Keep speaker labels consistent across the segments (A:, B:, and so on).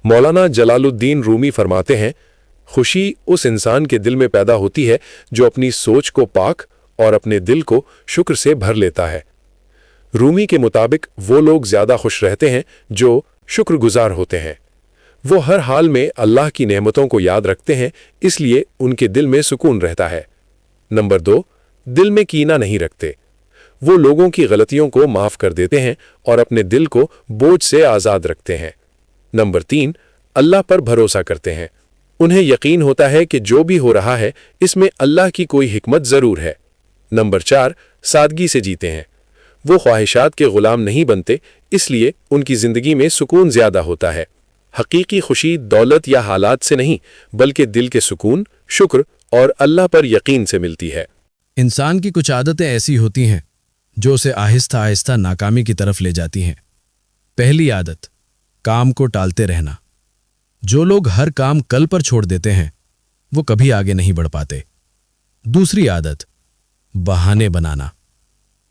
A: मौलाना जलालुद्दीन रूमी फरमाते हैं, खुशी उस इंसान के दिल में पैदा होती है जो अपनी सोच को पाक और अपने दिल को शुक्र से भर लेता है। रूमी के मुताबिक वो लोग ज्यादा खुश रहते हैं जो शुक्रगुजार होते हैं। वो हर हाल में अल्लाह की नेमतों को याद रखते हैं, इसलिए उनके दिल में सुकून रहता है। नंबर 2, दिल में कीना नहीं रखते। वो लोगों की गलतियों को माफ कर देते हैं और अपने दिल को बोझ से आज़ाद रखते हैं। नंबर 3, अल्लाह पर भरोसा करते हैं। उन्हें यकीन होता है कि जो भी हो रहा है इसमें अल्लाह की कोई हिकमत ज़रूर है। नंबर 4, सादगी से जीते हैं। वो ख्वाहिशात के गुलाम नहीं बनते, इसलिए उनकी ज़िंदगी में सुकून ज़्यादा होता है। हकीकी खुशी दौलत या हालात से नहीं, बल्कि दिल के सुकून, शुक्र और अल्लाह पर यकीन से मिलती है।
B: इंसान की कुछ आदतें ऐसी होती हैं जो उसे आहिस्ता आहिस्ता नाकामी की तरफ ले जाती हैं। पहली आदत, काम को टालते रहना। जो लोग हर काम कल पर छोड़ देते हैं वो कभी आगे नहीं बढ़ पाते। दूसरी आदत, बहाने बनाना।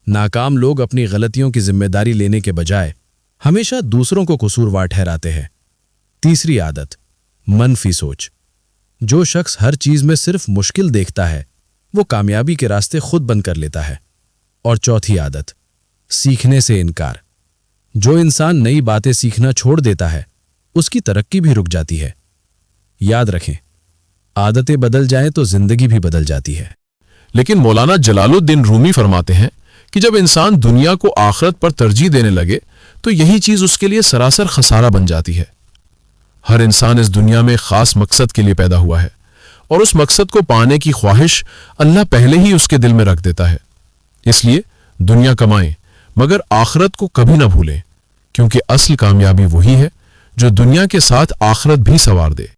B: नाकाम लोग अपनी गलतियों की जिम्मेदारी लेने के बजाय हमेशा दूसरों को कसूरवार ठहराते हैं। तीसरी आदत, मनफी सोच। जो शख्स हर चीज में सिर्फ मुश्किल देखता है वो कामयाबी के रास्ते खुद बंद कर लेता है। और चौथी आदत, सीखने से इनकार। जो इंसान नई बातें सीखना छोड़ देता है उसकी तरक्की भी रुक जाती है। याद रखें, आदतें बदल जाएं तो जिंदगी भी बदल जाती है।
C: लेकिन मौलाना जलालुद्दीन रूमी फरमाते हैं कि जब इंसान दुनिया को आखिरत पर तरजीह देने लगे तो यही चीज उसके लिए सरासर खसारा बन जाती है। हर इंसान इस दुनिया में खास मकसद के लिए पैदा हुआ है और उस मकसद को पाने की ख्वाहिश अल्लाह पहले ही उसके दिल में रख देता है। इसलिए दुनिया कमाएं मगर आखिरत को कभी ना भूलें, क्योंकि असल कामयाबी वही है जो दुनिया के साथ आखिरत भी संवार दे।